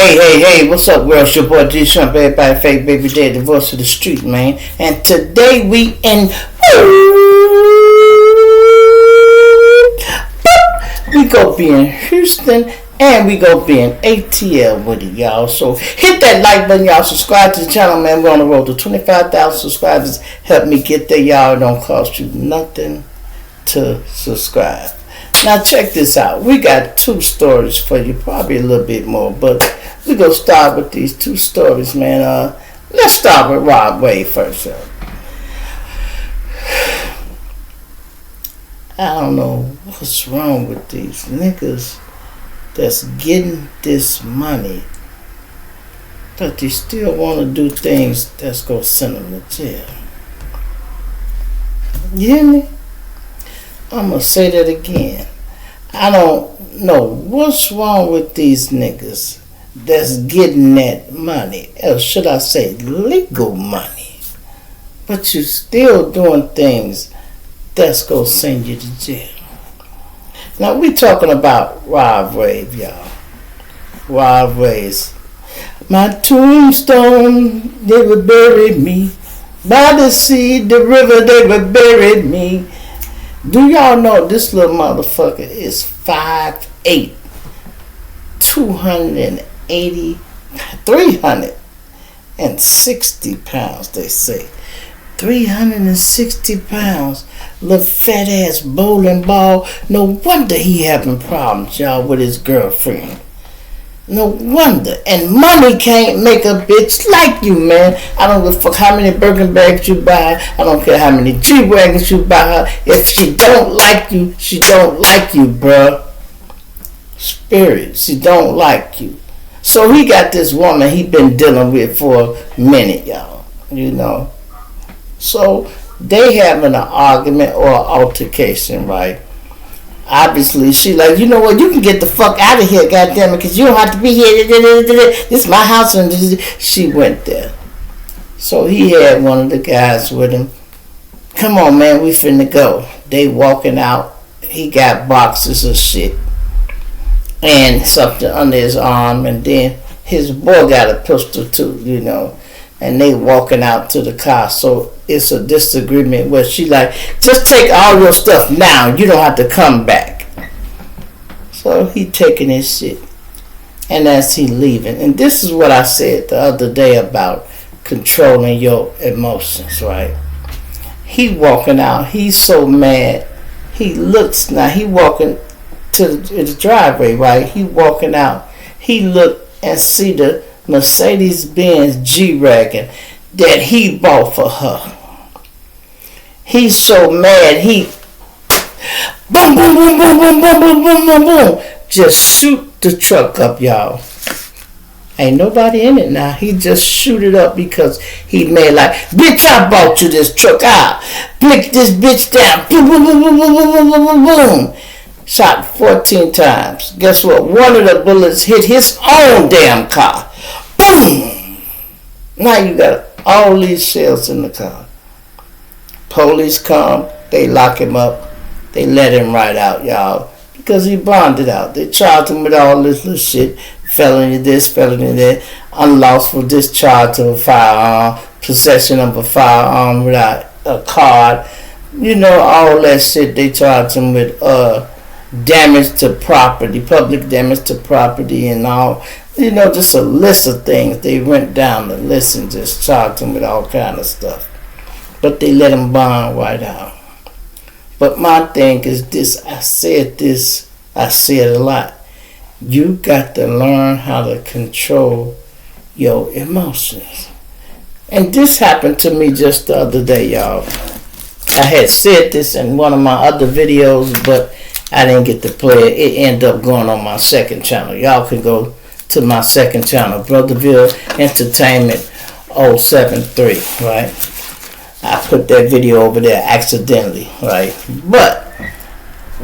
Hey, what's up, world? It's your boy G Shrimp, everybody fake baby dad, the voice of the street, man. And today we go be in Houston and we go be in ATL with it, y'all. So hit that like button, y'all. Subscribe to the channel, man. We're on the road to 25,000 subscribers. Help me get there, y'all. It don't cost you nothing to subscribe. Now check this out. We got two stories for you, probably a little bit more, but we're going to start with these two stories, man. Let's start with Rob Wade first. I don't know what's wrong with these niggas that's getting this money, but they still want to do things that's going to send them to jail. You hear me? I'm going to say that again. I don't know what's wrong with these niggas that's getting that money, or should I say legal money, but you still doing things that's going to send you to jail. Now we talking about Rob Wade, y'all. Rob Wade's my tombstone, they would bury me. By the sea, the river, they would bury me. Do y'all know this little motherfucker is 5'8", 360 pounds, they say. 360 pounds. Little fat ass bowling ball. No wonder he having problems, y'all, with his girlfriend. No wonder. And money can't make a bitch like you, man. I don't give a fuck how many Birkin bags you buy. I don't care how many G-Wagons you buy her. If she don't like you, she don't like you, bruh. Spirit, she don't like you. So he got this woman he been dealing with for a minute, y'all. You know. So they having an argument or an altercation, right? Obviously, she like, you know what, you can get the fuck out of here, goddammit, because you don't have to be here. This is my house. And she went there. So he had one of the guys with him. Come on, man, we finna go. They walking out. He got boxes of shit and something under his arm. And then his boy got a pistol too, you know. And they walking out to the car. So it's a disagreement where she like, just take all your stuff now. You don't have to come back. So he taking his shit. And as he leaving. And this is what I said the other day about controlling your emotions, right? He walking out. He's so mad. He looks now. He walking to the driveway, right? He walking out. He look and see the Mercedes-Benz G-Wagon that he bought for her. He's so mad, he boom, boom, boom, boom, boom, boom, boom, boom, boom, boom. Just shoot the truck up, y'all. Ain't nobody in it now. He just shoot it up because he made like, bitch, I bought you this truck. I blick this bitch down. Boom, boom, boom, boom, boom, boom, boom, boom, boom. Shot 14 times. Guess what? One of the bullets hit his own damn car. Boom! Now you got all these shells in the car. Police come, they lock him up, they let him right out, y'all, because he bonded out. They charged him with all this little shit, felony this, felony that, unlawful discharge of a firearm, possession of a firearm without a card, you know, all that shit. They charged him with damage to property, public damage to property and all. You know, just a list of things. They went down the list and just charged him with all kind of stuff. But they let him bond right out. But my thing is this. I said a lot. You got to learn how to control your emotions. And this happened to me just the other day, y'all. I had said this in one of my other videos, but I didn't get to play it. It ended up going on my second channel. Y'all can go to my second channel, Brotherville Entertainment 073, right? I put that video over there accidentally, right? But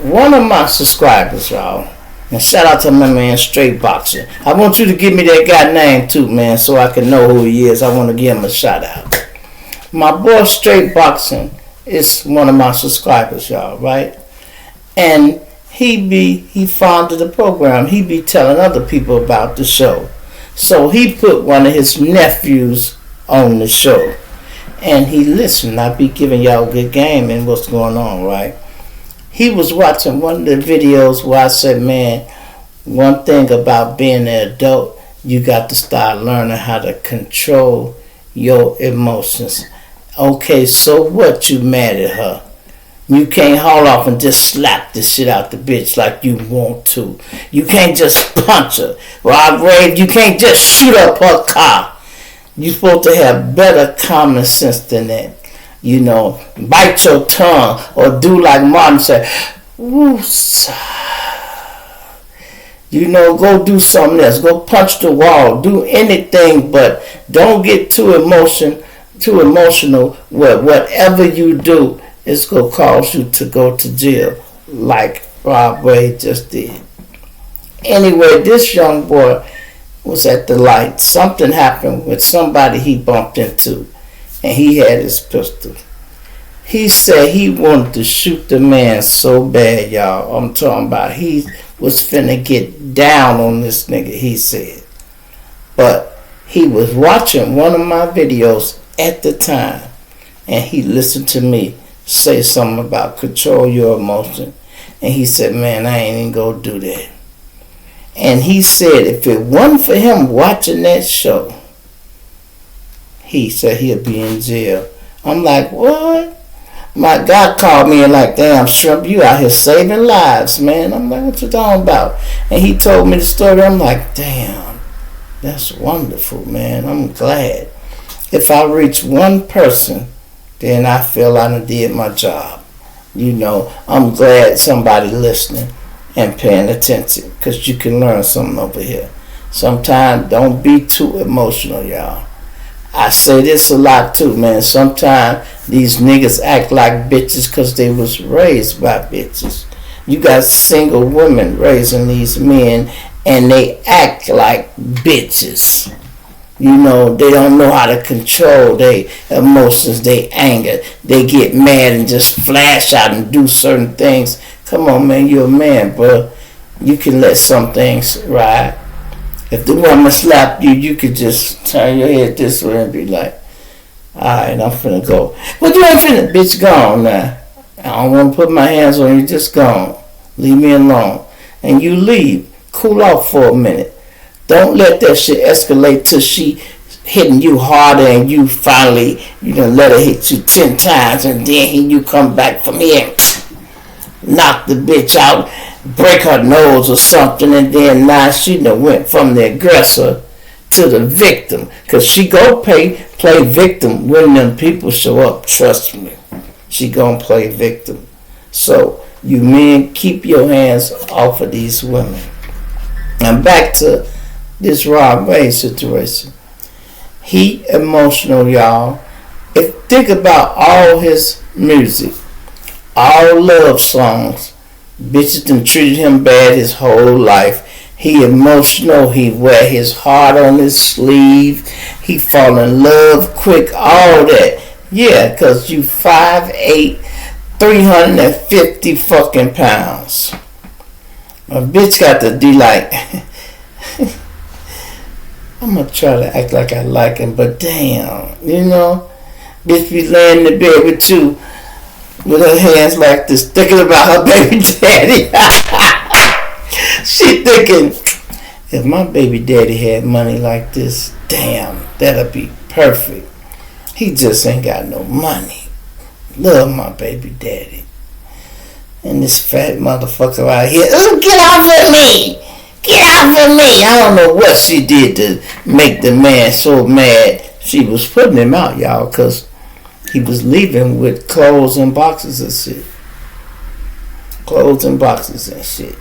one of my subscribers, y'all, and shout out to my man Straight Boxing. I want you to give me that guy name too, man, so I can know who he is. I want to give him a shout out. My boy Straight Boxing is one of my subscribers, y'all, right? And he fond of the program. He be telling other people about the show. So he put one of his nephews on the show. And he listened. I be giving y'all good game and what's going on, right? He was watching one of the videos where I said, man, one thing about being an adult, you got to start learning how to control your emotions. Okay, so what, you mad at her? You can't haul off and just slap the shit out the bitch like you want to. You can't just punch her. Rob Rave, you can't just shoot up her car. You're supposed to have better common sense than that. You know, bite your tongue or do like Martin said, woosah. You know, go do something else. Go punch the wall. Do anything, but don't get too emotional where whatever you do is going to cause you to go to jail like Rob Wade just did. Anyway, this young boy was at the light. Something happened with somebody he bumped into, and he had his pistol. He said he wanted to shoot the man so bad, y'all. I'm talking about he was finna get down on this nigga, he said. But he was watching one of my videos at the time, and he listened to me say something about control your emotion. And he said, man, I ain't even gonna do that. And he said if it wasn't for him watching that show, he said he'll be in jail. I'm like, what? My God called me and like, damn, Shrimp, you out here saving lives, man. I'm like, what you talking about? And he told me the story. I'm like, damn, that's wonderful, man. I'm glad. If I reach one person, then I feel I done did my job. You know, I'm glad somebody listening and paying attention, because you can learn something over here. Sometimes don't be too emotional, y'all. I say this a lot too, man. Sometimes these niggas act like bitches because they was raised by bitches. You got single women raising these men and they act like bitches. You know, they don't know how to control their emotions, their anger. They get mad and just flash out and do certain things. Come on, man, you're a man, bro. You can let some things ride. If the woman slapped you, you could just turn your head this way and be like, alright, I'm finna go. Well, you ain't finna, bitch, gone now. I don't want to put my hands on you, just gone. Leave me alone. And you leave. Cool off for a minute. Don't let that shit escalate till she hitting you harder and you finally, let her hit you 10 times and then you come back from here and knock the bitch out, break her nose or something, and then now she done went from the aggressor to the victim. Because she go play victim when them people show up, trust me. She gonna play victim. So you men, keep your hands off of these women. And back to this Rob Wade situation. He emotional, y'all. Think about all his music, all love songs. Bitches done treated him bad his whole life. He emotional. He wear his heart on his sleeve. He fall in love quick. All that. Yeah, because you 5'8", 350 fucking pounds. A bitch got to be like, I'm going to try to act like I like him, but damn, bitch be laying in the bed with you with her hands like this, thinking about her baby daddy. She thinking, if my baby daddy had money like this, damn, that'll be perfect. He just ain't got no money. Love my baby daddy. And this fat motherfucker out here, oh, get off of me! Get off of me! I don't know what she did to make the man so mad. She was putting him out, y'all, because he was leaving with clothes and boxes and shit. Clothes and boxes and shit.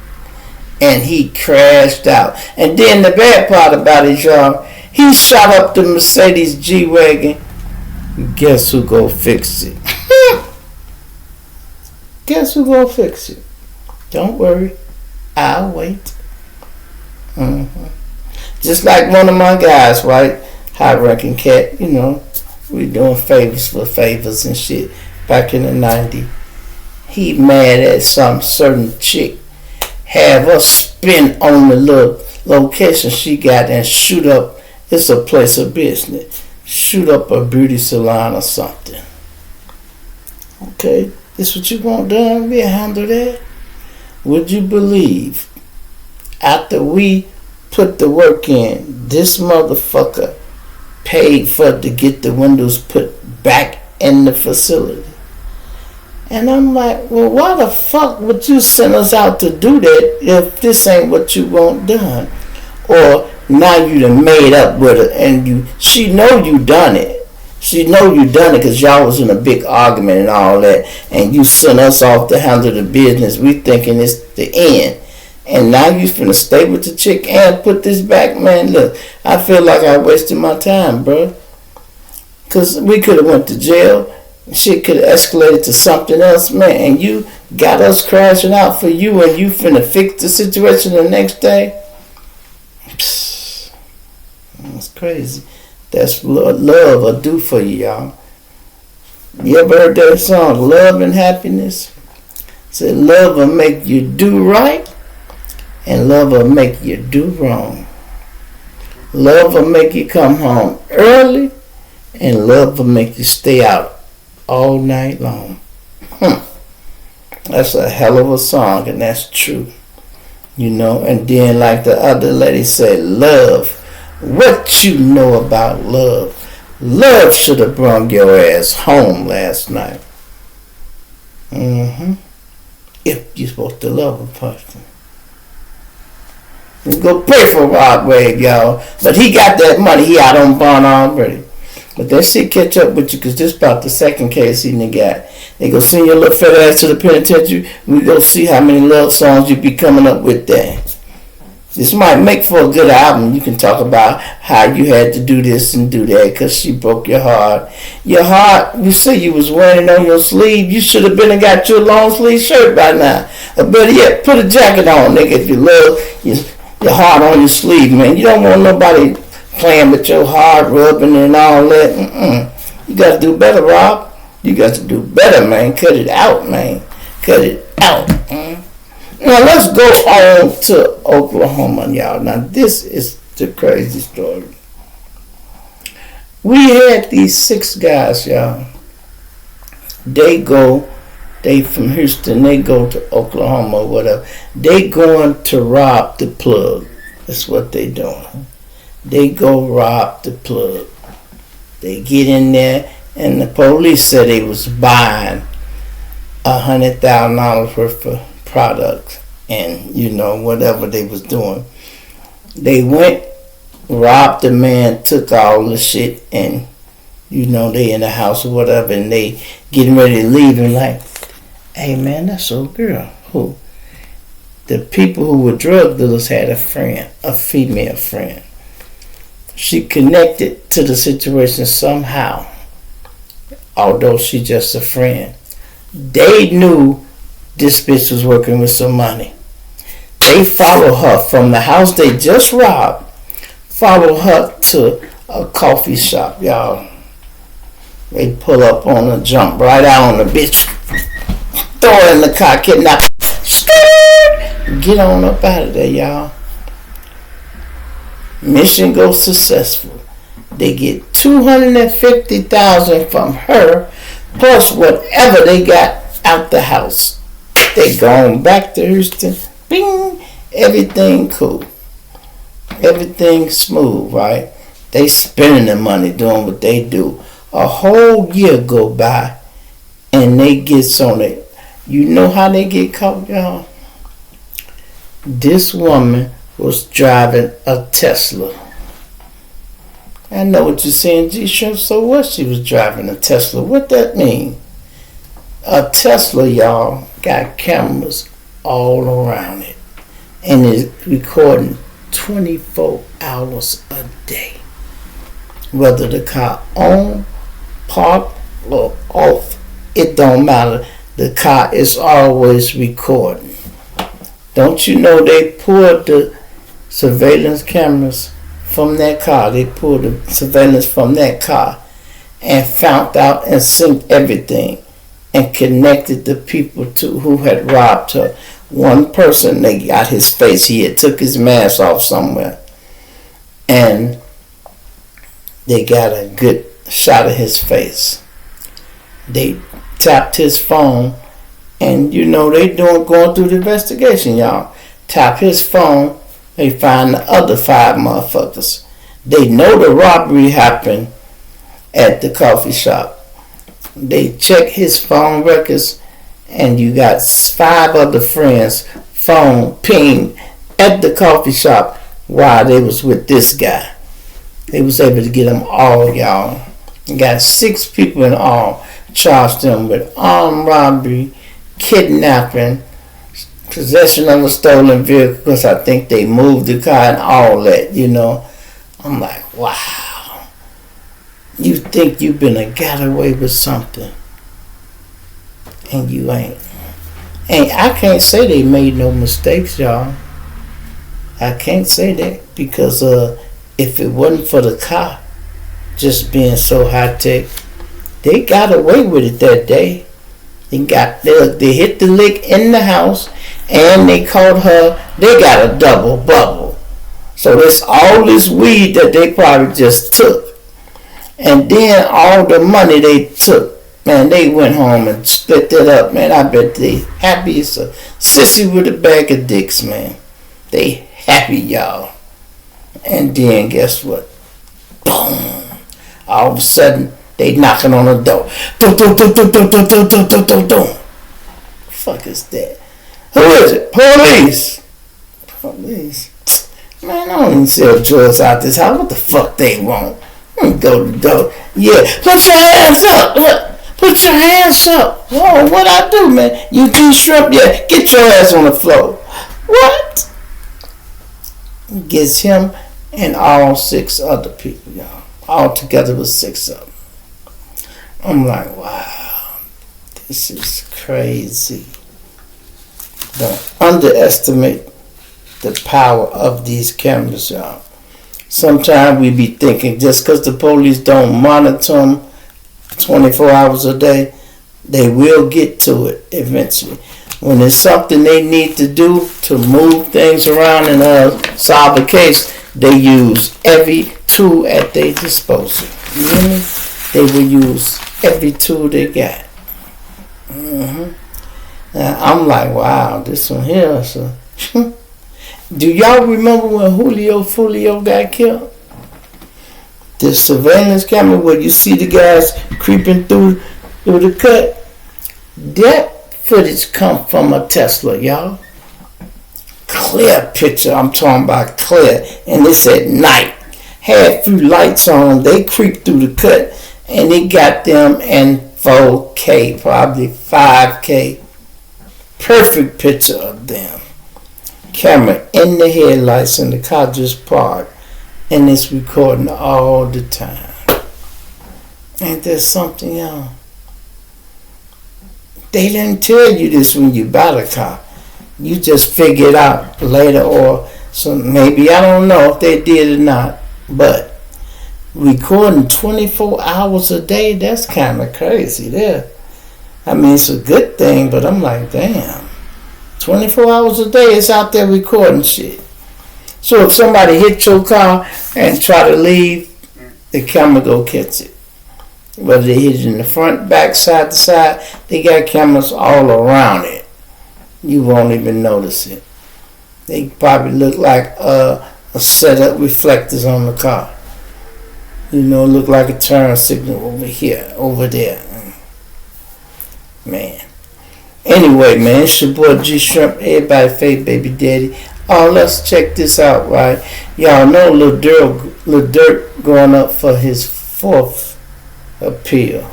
And he crashed out. And then the bad part about it, y'all, he shot up the Mercedes G-Wagon. Guess who go fix it? Guess who gonna fix it? Don't worry, I'll wait. Just like one of my guys, right? High-ranking cat, we doing favors for favors and shit. Back in the 90s, he mad at some certain chick, have her spin on the little location she got and shoot up. It's a place of business. Shoot up a beauty salon or something. Okay, this what you want done? We'll handle that. Would you believe after we put the work in, this motherfucker paid for to get the windows put back in the facility? And I'm like, well, why the fuck would you send us out to do that if this ain't what you want done? Or now you done made up with her and she know you done it. She know you done it because y'all was in a big argument and all that, and you sent us off to handle the business. We thinking it's the end. And now you finna stay with the chick and put this back? Man, look, I feel like I wasted my time, bro. Because we could have went to jail. Shit could have escalated to something else, man. And you got us crashing out for you, and you finna fix the situation the next day? Psst. That's crazy. That's what love will do for you, y'all. You ever heard that song, Love and Happiness? Said love will make you do right, and love will make you do wrong. Love will make you come home early, and love will make you stay out all night long. That's a hell of a song, and that's true. You know, and then like the other lady said, love. What you know about love? Love should have brought your ass home last night. If you're supposed to love a person. You go pray for Rod Wave, y'all. But he got that money. He out on bond already. But that shit catch up with you, because this about the second case he done got. They go send your little fat ass to the penitentiary. We go see how many love songs you be coming up with there. This might make for a good album. You can talk about how you had to do this and do that because she broke your heart. Your heart, you say you was wearing it on your sleeve. You should have been and got your long sleeve shirt by now. Or better yet, put a jacket on, nigga, if you love your heart on your sleeve, man. You don't want nobody playing with your heart, rubbing and all that. You got to do better, Rob. You got to do better, man. Cut it out, man. Cut it out. Now let's go on to Oklahoma, y'all. Now this is the crazy story. We had these 6 guys, y'all. They from Houston, they go to Oklahoma or whatever. They going to rob the plug. That's what they doing. They go rob the plug. They get in there, and the police said they was buying $100,000 worth of products and, you know, whatever they was doing. They went, robbed the man, took all the shit, and, you know, they in the house or whatever, and they getting ready to leave, and like, hey man, that's old girl. Who? The people who were drug dealers had a friend, a female friend. She connected to the situation somehow, although she just a friend. They knew this bitch was working with some money. They followed her from the house they just robbed, followed her to a coffee shop, y'all. They pull up on her, jump right out on the bitch, throw her in the car, kidnap her, get on up out of there, y'all. Mission goes successful. They get $250,000 from her, plus whatever they got out the house. They going back to Houston. Bing, everything cool, everything smooth, right? They spending the money doing what they do. A whole year go by, and they get on it. You know how they get caught, y'all? This woman was driving a Tesla. I know what you're saying, G-Shrimp. So what? She was driving a Tesla. What that mean? A Tesla, y'all, got cameras all around it, and is recording 24 hours a day. Whether the car on, parked, or off, it don't matter. The car is always recording. Don't you know they pulled the surveillance cameras from that car? They pulled the surveillance from that car and found out and synced everything and connected the people to who had robbed her. One person, they got his face. He had took his mask off somewhere. And they got a good shot of his face. They tapped his phone. And they going through the investigation, y'all. Tap his phone. They find the other 5 motherfuckers. They know the robbery happened at the coffee shop. They check his phone records, and you got 5 other friends' phone pinged at the coffee shop while they was with this guy. They was able to get them all, y'all. You got 6 people in all. Charged them with armed robbery, kidnapping, possession of a stolen vehicle, because I think they moved the car and all that, I'm like, wow. You think you been got away with something, and you ain't. And I can't say they made no mistakes, y'all. I can't say that, because if it wasn't for the car just being so high tech, they got away with it that day. They hit the lick in the house, and they caught her. They got a double bubble. So that's all this weed that they probably just took. And then all the money they took, man, they went home and split that up, man. I bet they happy as a sissy with a bag of dicks, man. They happy, y'all. And then guess what? Boom. All of a sudden, they knocking on the door. Dum, dum, dum, dum, dum, dum, dum, dum, dum, dum, dum. Fuck is that? Who is it? Police. Police. Man, I don't even sell drugs out this house. What the fuck they want? Go to the door. Yeah. Put your hands up. Put your hands up. Whoa, what I do, man? You do shrimp? Yeah. Get your ass on the floor. What? Gets him and all 6 other people, y'all. All together with 6 of them. I'm like, wow, this is crazy. Don't underestimate the power of these cameras, y'all. Sometimes we be thinking just because the police don't monitor them 24 hours a day, they will get to it eventually. When it's something they need to do to move things around and solve a case, they use every tool at their disposal. You hear me? They will use every tool they got. Now, I'm like, wow, this one here. So. Do y'all remember when Julio Fulio got killed? The surveillance camera where you see the guys creeping through the cut? That footage come from a Tesla, y'all. Clear picture, I'm talking about clear. And it's at night. Had a few lights on, they creeped through the cut. And it got them in 4K, probably 5K. Perfect picture of them. Camera in the headlights and the car just parked. And it's recording all the time. Ain't there something, y'all? They didn't tell you this when you bought a car. You just figure it out later, or so maybe, I don't know if they did or not. But recording 24 hours a day, that's kind of crazy there. I mean, it's a good thing, but I'm like, damn. 24 hours a day, it's out there recording shit. So if somebody hit your car and try to leave, the camera go catch it. Whether they hit it in the front, back, side to side, they got cameras all around it. You won't even notice it. They probably look like a set of reflectors on the car. Look like a turn signal over here, over there. Man. Anyway, man, it's your boy G Shrimp. Everybody fake baby daddy. Oh, let's check this out, right? Y'all know Lil Durk going up for his 4th appeal.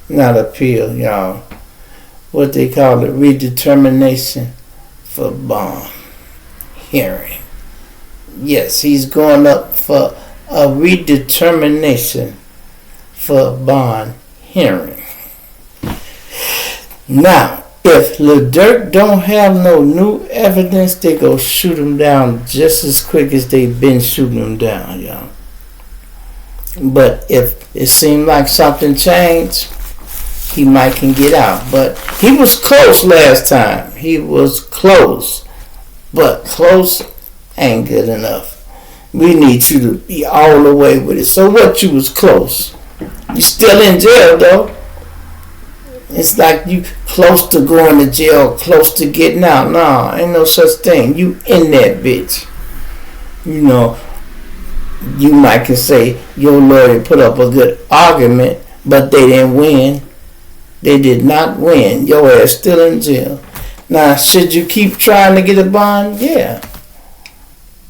Not appeal, y'all. What they call it, redetermination for bond hearing. Yes, he's going up for a redetermination for bond hearing. Now, if Lil Durk don't have no new evidence, they go shoot him down just as quick as they been shooting him down, y'all. But if it seemed like something changed, he might can get out. But he was close last time. He was close. But close ain't good enough. We need you to be all the way with it. So what, you was close? You still in jail though. It's like you close to going to jail, close to getting out. Nah, ain't no such thing. You in that bitch. You know, you might can say your lawyer put up a good argument, but they didn't win. They did not win. Your ass still in jail. Now, should you keep trying to get a bond? Yeah.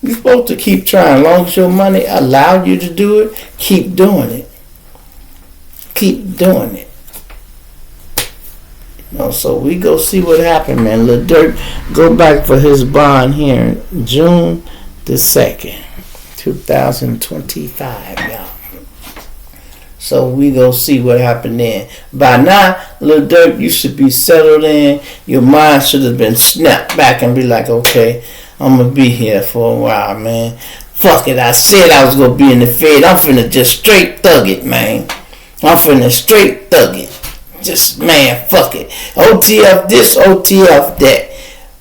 You're supposed to keep trying. As long as your money allowed you to do it, keep doing it. Keep doing it. You know, so we go see what happened, man. Lil Durk go back for his bond here June the 2nd, 2025, y'all. So we go see what happened then. By now, Lil Durk, you should be settled in. Your mind should have been snapped back and be like, okay, I'm going to be here for a while, man. Fuck it, I said I was going to be in the Fed. I'm finna just straight thug it, man. I'm finna straight thug it. Just, man, fuck it. OTF this, OTF that.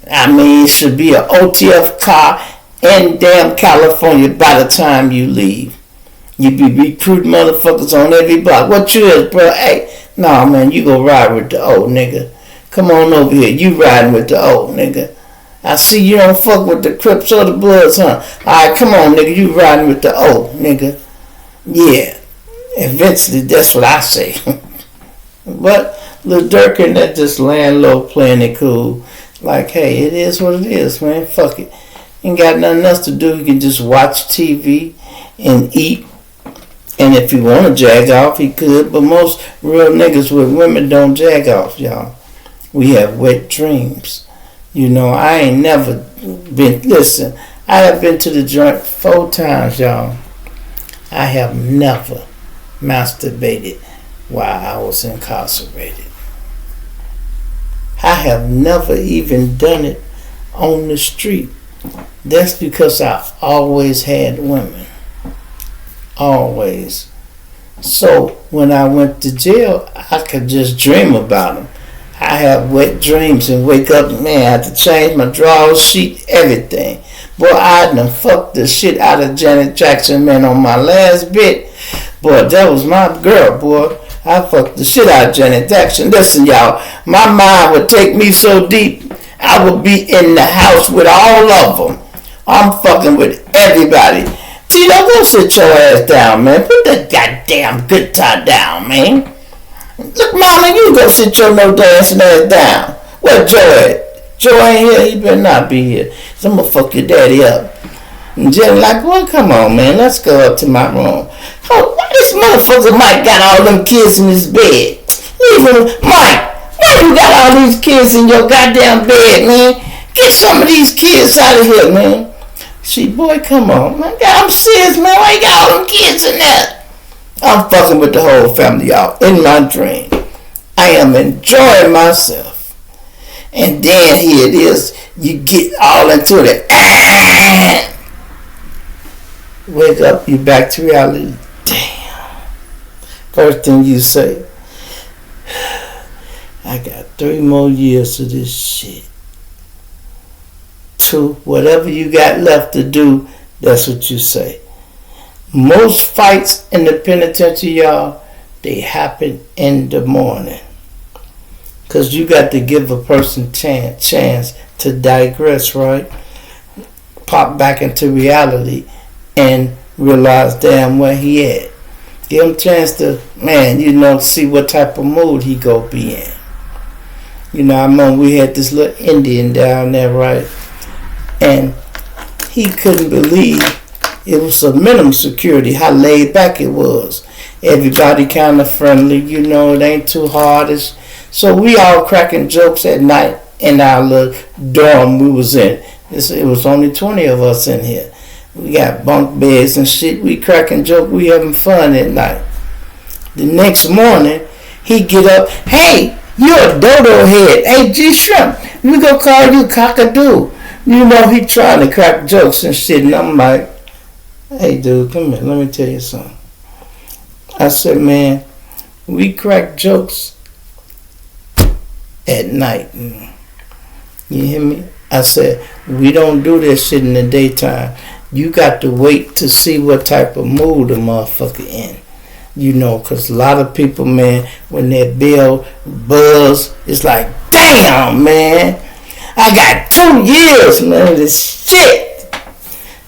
I mean, it should be an OTF car in damn California by the time you leave. You be recruiting motherfuckers on every block. What you is, bro? Hey, nah, man, you go ride with the old nigga. Come on over here. You riding with the old nigga. I see you don't fuck with the Crips or the Bloods, huh? Alright, come on, nigga. You riding with the old nigga. Yeah. Eventually, that's what I say. But Lil Durk and that just laying low, playing it cool. Like, hey, it is what it is, man. Fuck it. Ain't got nothing else to do. You can just watch TV and eat. And if he want to jag off, he could. But most real niggas with women don't jag off, y'all. We have wet dreams. You know, I ain't never been. Listen, I have been to the joint 4 times, y'all. I have never masturbated while I was incarcerated. I have never even done it on the street. That's because I always had women. Always. So when I went to jail, I could just dream about them. I have wet dreams and wake up, man, I have to change my drawers, sheet, everything. Boy, I done fucked the shit out of Janet Jackson, man, on my last bit. Boy, that was my girl, boy. I fucked the shit out of Janet Jackson. Listen, y'all, my mind would take me so deep, I would be in the house with all of them. I'm fucking with everybody. Tito, go sit your ass down, man. Put that goddamn guitar down, man. Look, mama, you go sit your no dancing ass down. Where Joe at? Joe ain't here. He better not be here. So I'm gonna fuck your daddy up. And Jenny like, well, come on, man. Let's go up to my room. Oh, why this motherfucker Mike got all them kids in his bed? Even Mike, why you got all these kids in your goddamn bed, man? Get some of these kids out of here, man. See, boy, come on, man. I'm serious, man. Why you got all them kids in there? I'm fucking with the whole family, y'all, in my dream. I am enjoying myself. And then here it is, you get all into it. Wake up, you back to reality. Damn. First thing you say, I got 3 more years of this shit. 2, whatever you got left to do, that's what you say. Most fights in the penitentiary, y'all, they happen in the morning. Because you got to give a person chance to digress, right? Pop back into reality and realize damn where he at. Give him a chance to, man, you know, see what type of mood he go be in. You know, I remember we had this little Indian down there, right? And he couldn't believe it was a minimum security, how laid back it was. Everybody kind of friendly, you know, it ain't too hard. So we all cracking jokes at night in our little dorm we was in. It was only 20 of us in here. We got bunk beds and shit. We cracking jokes. We having fun at night. The next morning, he get up. Hey, you're a dodo head. Hey, G Shrimp, we gonna call you cockadoo. You know, he trying to crack jokes and shit. And I'm like, hey, dude, come here. Let me tell you something. I said, man, we crack jokes at night. You hear me? I said, we don't do this shit in the daytime. You got to wait to see what type of mood the motherfucker in. You know, because a lot of people, man, when their bill buzz, it's like, damn, man, I got 2 years, man, of this shit.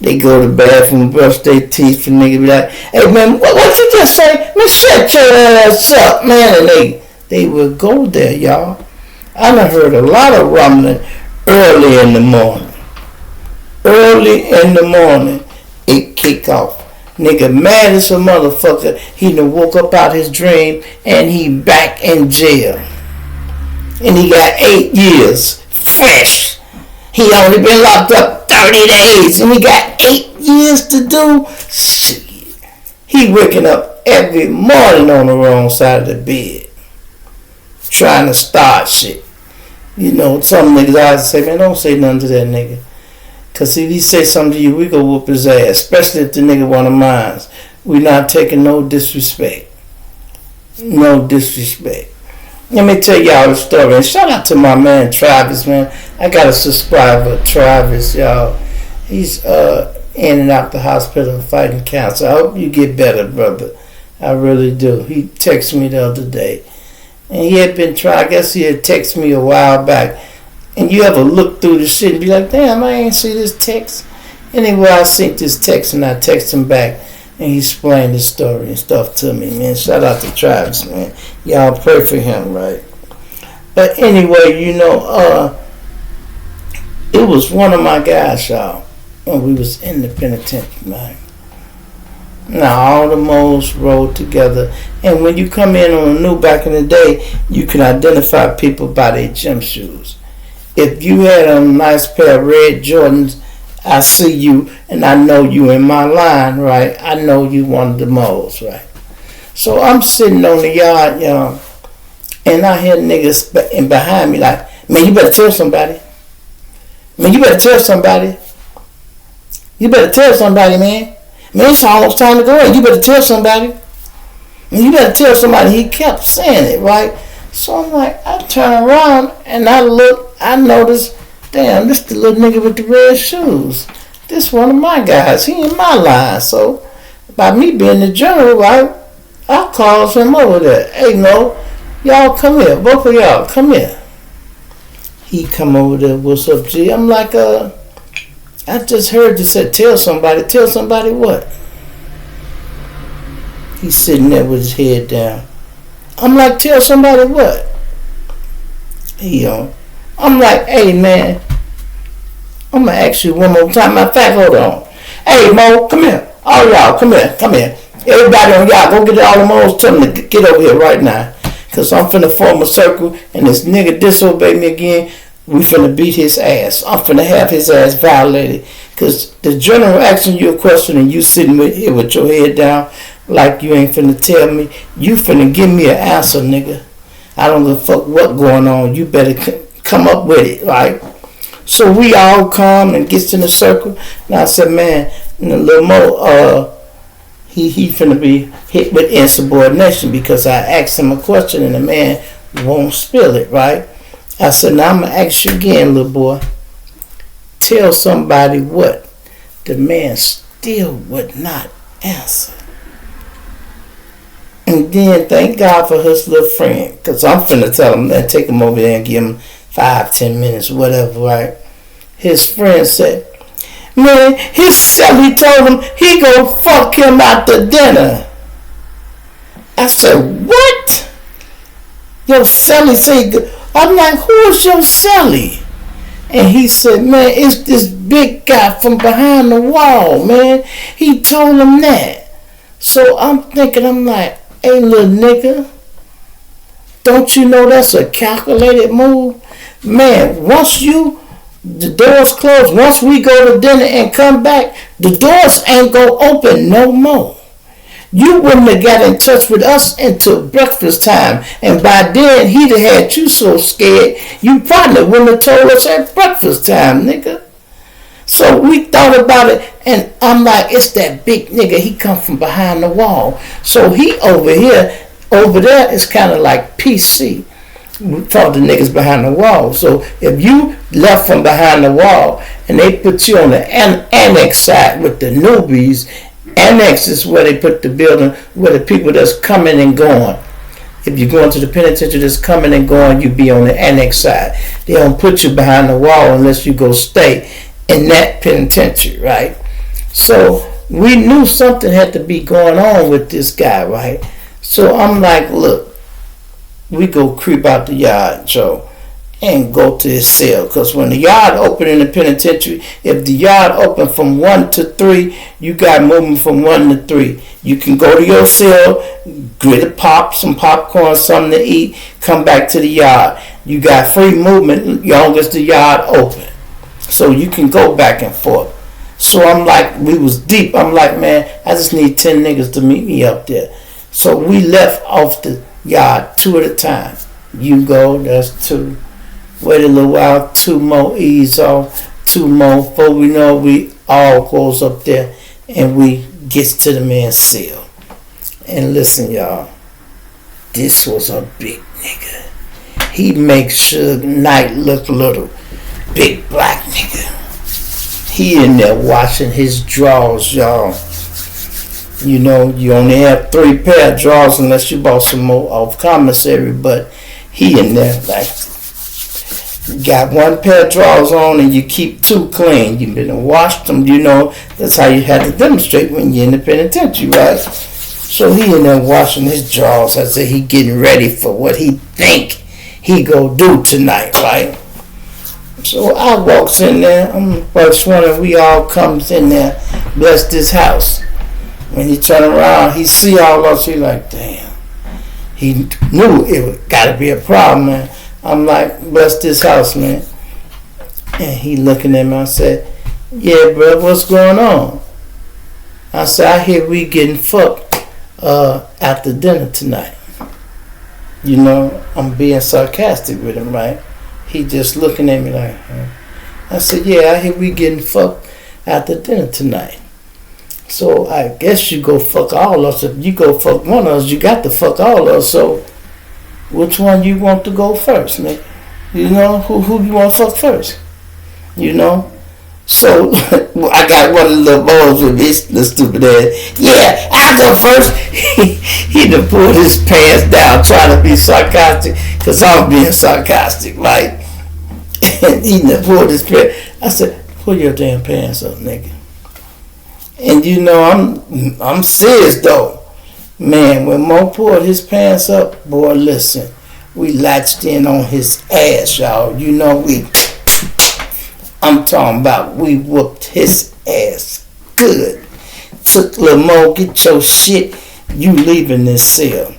They go to the bathroom, brush their teeth, and nigga be like, hey, man, what you just say? Man, shut your ass up, man. And they will go there, y'all. I done heard a lot of rumbling early in the morning. Early in the morning, it kick off. Nigga mad as a motherfucker. He done woke up out his dream and he back in jail. And he got 8 years fresh. He only been locked up 30 days and he got 8 years to do shit. He waking up every morning on the wrong side of the bed, trying to start shit. You know, some niggas always say, man, don't say nothing to that nigga. Because if he say something to you, we go whoop his ass, especially if the nigga one of mine. We not taking no disrespect. No disrespect. Let me tell y'all the story. And shout out to my man Travis, man. I got a subscriber, Travis, y'all. He's in and out the hospital fighting cancer. I hope you get better, brother. I really do. He texted me the other day. And he had been trying, I guess he had texted me a while back. And you ever look through the shit and be like, damn, I ain't see this text. Anyway, I sent this text and I text him back. And he explained the story and stuff to me, man. Shout out to Travis, man. Y'all pray for him, right? But anyway, you know, it was one of my guys, y'all. When we was in the penitentiary, man. Now, all the moles rolled together. And when you come in on a new back in the day, you can identify people by their gym shoes. If you had a nice pair of red Jordans, I see you and I know you in my line, right? I know you one of the moles, right? So I'm sitting on the yard, y'all, and I hear niggas behind me like, man, you better tell somebody. Man, you better tell somebody. You better tell somebody, man. Man, it's almost time to go in. You better tell somebody. Man, you better tell somebody. He kept saying it, right? So I'm like, I turn around and I look, I notice, damn, this the little nigga with the red shoes. This one of my guys. He in my line. So by me being the general, right, I calls him over there. Hey, no, y'all come here. Both of y'all, come here. He come over there. What's up, G? I'm like, I just heard you say, tell somebody. Tell somebody what? He's sitting there with his head down. I'm like, tell somebody what? He on. I'm like, hey, man, I'm going to ask you one more time. Matter of fact, hold on. Hey, Mo, come here. All y'all, come here. Come here. Everybody on y'all, go get all the Mo's. Tell them to get over here right now. Because I'm finna form a circle, and this nigga disobey me again. We finna beat his ass. I'm finna have his ass violated. Because the general asking you a question, and you sitting here with your head down like you ain't finna tell me. You finna give me an answer, nigga. I don't give a fuck what going on. You better come up with it, right? So we all come and gets in a circle. And I said, man, a little more, he finna be hit with insubordination because I asked him a question and the man won't spill it, right? I said, now I'm going to ask you again, little boy. Tell somebody what. The man still would not answer. And then thank God for his little friend. Because I'm finna tell him that, take him over there and give him 5-10 minutes, whatever, right? His friend said, man, his cellie told him he gonna fuck him out to dinner. I said, what? Your cellie said, I'm like, who is your cellie? And he said, man, it's this big guy from behind the wall, man. He told him that. So I'm thinking, I'm like, hey, little nigga, don't you know that's a calculated move? Man, once the doors close, once we go to dinner and come back, the doors ain't gonna open no more. You wouldn't have got in touch with us until breakfast time. And by then, he'd have had you so scared, you probably wouldn't have told us at breakfast time, nigga. So we thought about it, and I'm like, it's that big nigga. He come from behind the wall. So he over here, over there is kind of like PC. We fought the niggas behind the wall. So if you left from behind the wall and they put you on the annex side with the newbies, annex is where they put the building where the people that's coming and going. If you're going to the penitentiary that's coming and going, you be on the annex side. They don't put you behind the wall unless you go stay in that penitentiary, right? So we knew something had to be going on with this guy, right? So I'm like, look, we go creep out the yard, Joe, and go to his cell. Because when the yard open in the penitentiary, if the yard open from 1 to 3, you got movement from 1 to 3. You can go to your cell, get some popcorn, something to eat, come back to the yard. You got free movement long as the yard open. So you can go back and forth. So I'm like, we was deep. I'm like, man, I just need 10 niggas to meet me up there. So we left off the yard 2 at a time. You go, that's 2. Wait a little while, 2 more, ease off, 2 more. Before we know, we all goes up there and we gets to the man's cell. And listen, y'all, this was a big nigga. He makes Suge Knight look little. Big black nigga. He in there washing his drawers, y'all. You know, you only have 3 pair of drawers unless you bought some more off commissary, but he in there like, you got 1 pair of drawers on and you keep 2 clean. You better wash them, you know. That's how you have to demonstrate when you're in the penitentiary, right? So he in there washing his drawers. I said he getting ready for what he think he go do tonight, right? So I walks in there. I'm first one, and we all comes in there, bless this house. When he turn around, he see all of us. He like, damn. He knew it got to be a problem, man. I'm like, bless this house, man. And he looking at me. I said, yeah, bro, what's going on? I said, I hear we getting fucked after dinner tonight. You know, I'm being sarcastic with him, right? He just looking at me like, huh? I said, yeah, I hear we getting fucked after dinner tonight. So I guess you go fuck all of us. If you go fuck one of us, you got to fuck all of us. So which one you want to go first, nigga? You know, who you want to fuck first? You know? So I got one of the little boys with this little stupid ass. Yeah, I go first. He done pulled his pants down trying to be sarcastic because I'm being sarcastic, right? And he done pulled his pants. I said, pull your damn pants up, nigga. And you know, I'm serious though. Man, when Mo pulled his pants up, boy, listen, we latched in on his ass, y'all. You know, I'm talking about we whooped his ass good. Took Lil Mo, get your shit, you leaving this cell.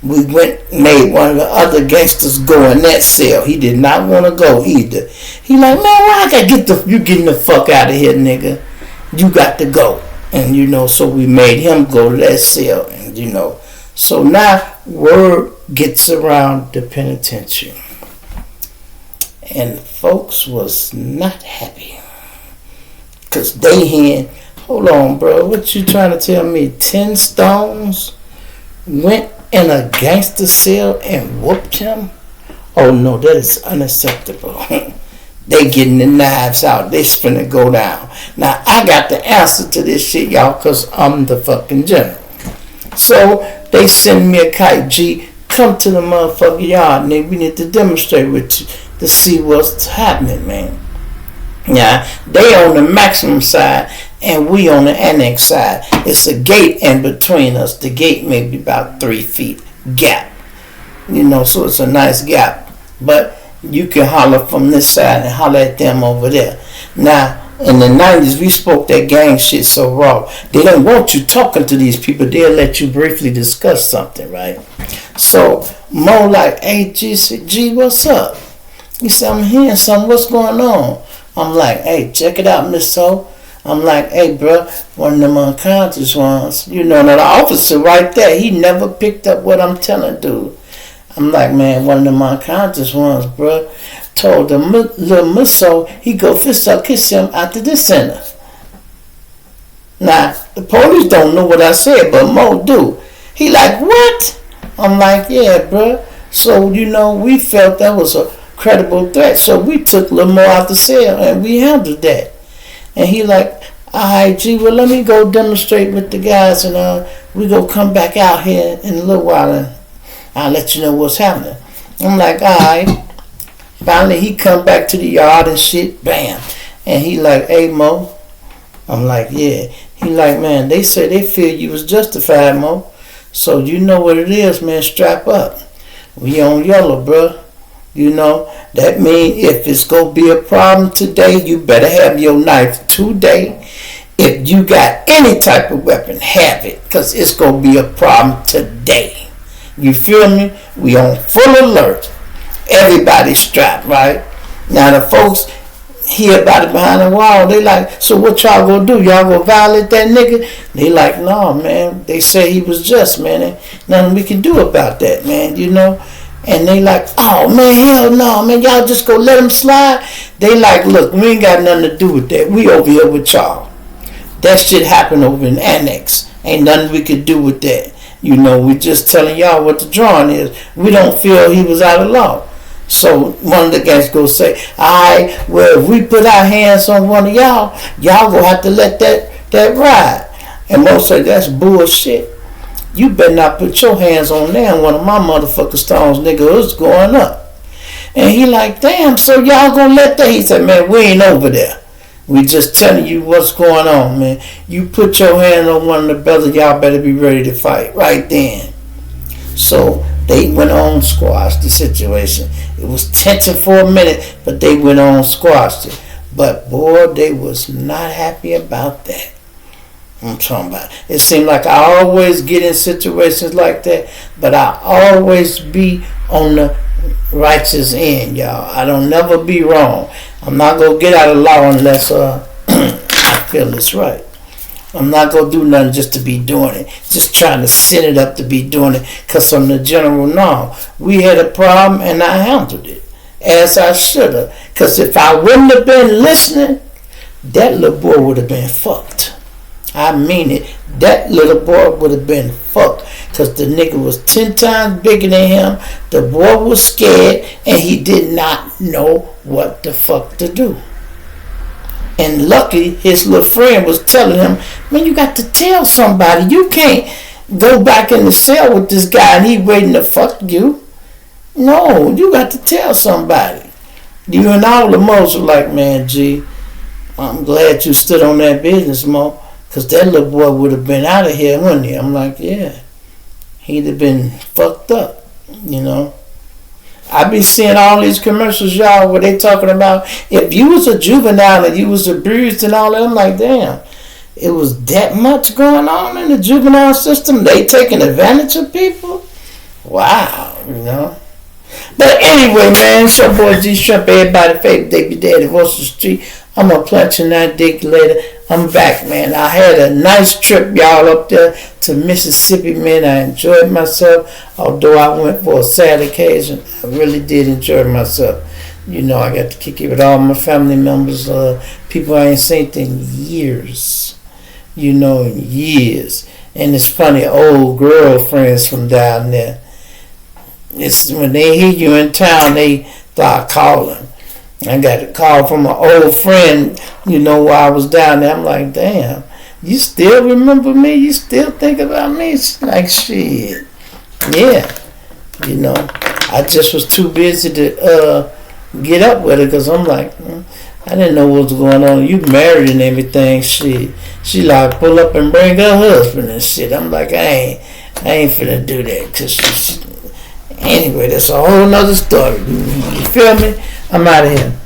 We made one of the other gangsters go in that cell. He did not want to go either. He like, man, why I gotta you getting the fuck out of here, nigga. You got to go. And you know, so we made him go to that cell. And you know, so now word gets around the penitentiary. And folks was not happy. Because they had, hold on, bro, what you trying to tell me? 10 Stones went in a gangster cell and whooped him? Oh no, that is unacceptable. They getting the knives out. They finna go down. Now, I got the answer to this shit, y'all, because I'm the fucking general. So, they send me a kite, G, come to the motherfucking yard, and we need to demonstrate with you to see what's happening, man. Yeah, they on the maximum side, and we on the annex side. It's a gate in between us. The gate may be about 3 feet gap. You know, so it's a nice gap. But you can holler from this side and holler at them over there. Now, in the 90s, we spoke that gang shit so raw. They don't want you talking to these people. They'll let you briefly discuss something, right? So, Mo like, hey, G, what's up? He said, I'm hearing something. What's going on? I'm like, hey, check it out, Miss So. I'm like, hey, bro, one of them unconscious ones. You know, now the officer right there, he never picked up what I'm telling dude. I'm like, man, one of them unconscious ones, bro, told the little Musso he go fist up, kiss him after this center. Now, the police don't know what I said, but Mo do. He like, what? I'm like, yeah, bro. So, we felt that was a credible threat. So we took a little more out the cell and we handled that. And he like, alright, G, well, let me go demonstrate with the guys and we go come back out here in a little while and I'll let you know what's happening. I'm like, alright. Finally, he come back to the yard and shit, bam. And he like, hey, Mo. I'm like, yeah. He like, man, they say they feel you was justified, Mo. So you know what it is, man, strap up. We on yellow, bro. That mean if it's gonna be a problem today, you better have your knife today. If you got any type of weapon, have it, because it's gonna be a problem today. You feel me? We on full alert. Everybody strapped, right? Now the folks hear about it behind the wall. They like, so what y'all gonna do? Y'all gonna violate that nigga? They like, no, man. They say he was just, man. Ain't nothing we can do about that, man. And they like, oh, man, hell no, man. Y'all just go let him slide? They like, look, we ain't got nothing to do with that. We over here with y'all. That shit happened over in Annex. Ain't nothing we could do with that. We just telling y'all what the drawing is. We don't feel he was out of law. So one of the guys go say, alright, well, if we put our hands on one of y'all gonna have to let that ride. And most say, that's bullshit. You better not put your hands on there. And one of my motherfucking stones, nigga, is going up. And he like, damn, so y'all gonna let that? He said, man, we ain't over there. We just telling you what's going on, man. You put your hand on one of the brothers, y'all better be ready to fight right then. So they went on squashed the situation. It was tension for a minute, but they went on squashed it. But boy, they was not happy about that. I'm talking about. It seemed like I always get in situations like that, but I always be on the righteous end, y'all. I don't never be wrong. I'm not gonna get out of law unless I feel it's right. I'm not gonna do nothing just to be doing it, just trying to set it up to be doing it. Cause from the general, no, we had a problem and I handled it as I should have. Cause if I wouldn't have been listening, that little boy would have been fucked. I mean it. That little boy would have been fucked. Because the nigga was 10 times bigger than him. The boy was scared. And he did not know what the fuck to do. And lucky, his little friend was telling him, man, you got to tell somebody. You can't go back in the cell with this guy and he waiting to fuck you. No, you got to tell somebody. You and all the most were like, man, G, I'm glad you stood on that business, Mo. Because that little boy would have been out of here, wouldn't he? I'm like, yeah. He'd have been fucked up, I be seeing all these commercials, y'all, where they talking about if you was a juvenile and you was abused and all that. I'm like, damn. It was that much going on in the juvenile system? They taking advantage of people? Wow, But anyway, man, it's your boy G Shrimp, everybody favorite Baby Daddy, Wilson Street. I'm going to plant you that dick later. I'm back, man. I had a nice trip, y'all, up there to Mississippi, man. I enjoyed myself, although I went for a sad occasion. I really did enjoy myself. I got to kick it with all my family members, people I ain't seen in years. Years. And it's funny, old girlfriends from down there. It's when they hear you in town, they start calling. I got a call from an old friend, while I was down there. I'm like, damn, you still remember me? You still think about me? She's like, shit. Yeah. I just was too busy to get up with her because I'm like, I didn't know what was going on. You married and everything, shit. She like, pull up and bring her husband and shit. I'm like, I ain't finna do that. Cause anyway, that's a whole nother story. You feel me? I'm out of here.